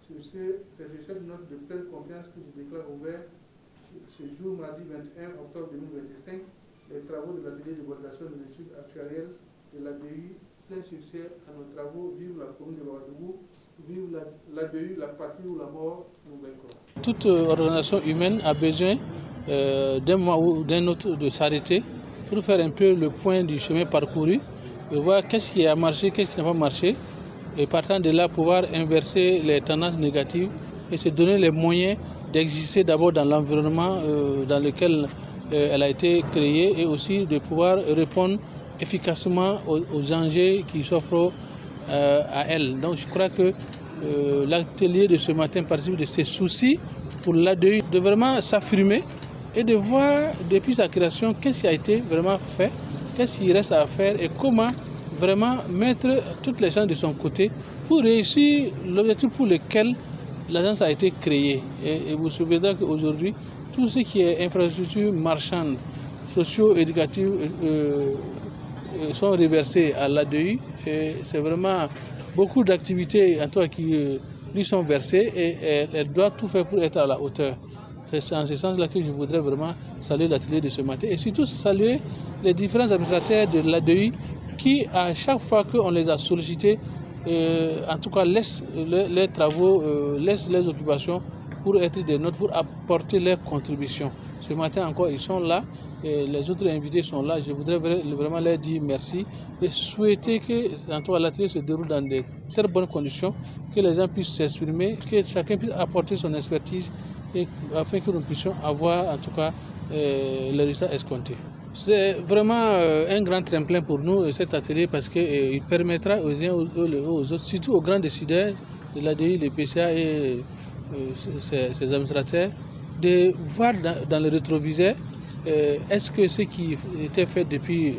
C'est sur cette note de pleine confiance que je déclare ouvert ce jour, mardi 21 octobre 2025, les travaux de l'atelier de validation des études actuarielles de l'ADEU. Plein succès à nos travaux. Vive la commune de Ouagadougou. Vive l'ADEU, la patrie ou la mort, nous vaincrons. Toute organisation humaine a besoin d'un mois ou d'un autre de s'arrêter pour faire un peu le point du chemin parcouru et voir qu'est-ce qui a marché, qu'est-ce qui n'a pas marché, et partant de là pouvoir inverser les tendances négatives et se donner les moyens d'exister d'abord dans l'environnement dans lequel elle a été créée et aussi de pouvoir répondre efficacement aux enjeux qui s'offrent à elle. Donc je crois que l'atelier de ce matin participe de ces soucis pour l'ADEU de vraiment s'affirmer et de voir depuis sa création qu'est-ce qui a été vraiment fait, qu'est-ce qu'il reste à faire et comment vraiment mettre toutes les chances de son côté pour réussir l'objectif pour lequel l'agence a été créée. Et vous souviendrez qu'aujourd'hui, tout ce qui est infrastructure marchande, socio-éducative sont reversés à l'ADEU. C'est vraiment beaucoup d'activités en tout cas, qui lui sont versées et elle doit tout faire pour être à la hauteur. C'est en ce sens-là que je voudrais vraiment saluer l'atelier de ce matin et surtout saluer les différents administrateurs de l'ADEU qui, à chaque fois qu'on les a sollicités, en tout cas laissent les travaux, laissent les occupations pour être des nôtres, pour apporter leurs contributions. Ce matin encore, ils sont là. Et les autres invités sont là. Je voudrais vraiment leur dire merci et souhaiter que l'atelier se déroule dans de très bonnes conditions, que les gens puissent s'exprimer, que chacun puisse apporter son expertise et afin que nous puissions avoir en tout cas les résultats escomptés. C'est vraiment un grand tremplin pour nous cet atelier parce qu'il permettra aux uns aux autres, surtout aux grands décideurs de l'ADEU, les PCA et ses administrateurs, de voir dans le rétroviseur est-ce que ce qui était fait depuis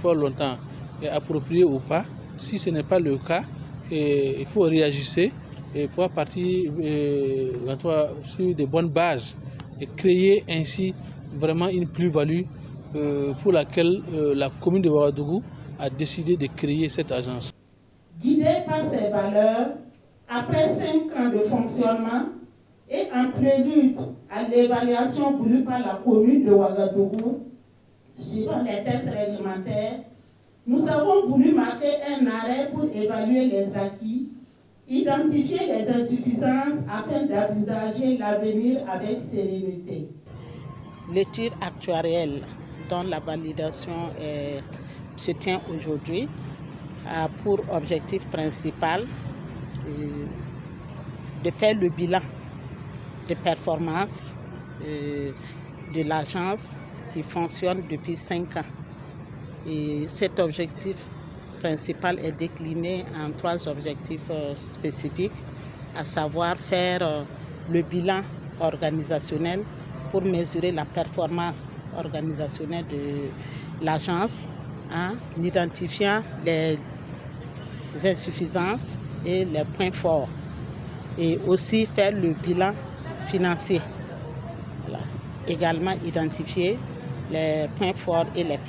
fort longtemps est approprié ou pas. Si ce n'est pas le cas, il faut réajuster et pouvoir partir sur de bonnes bases et créer ainsi vraiment une plus-value pour laquelle la commune de Ouagadougou a décidé de créer cette agence. Guidée par ses valeurs, après 5 ans de fonctionnement et en prélude à l'évaluation voulue par la commune de Ouagadougou, suivant les tests réglementaires, nous avons voulu marquer un arrêt pour évaluer les acquis, identifier les insuffisances afin d'envisager l'avenir avec sérénité. L'étude actuarielle dont la validation se tient aujourd'hui a pour objectif principal de faire le bilan de performance de l'agence qui fonctionne depuis 5 ans. Et cet objectif principal est décliné en 3 objectifs spécifiques, à savoir faire le bilan organisationnel pour mesurer la performance organisationnelle de l'agence en identifiant les insuffisances et les points forts. Et aussi faire le bilan financier. Voilà. Également identifier les points forts et les faiblesses.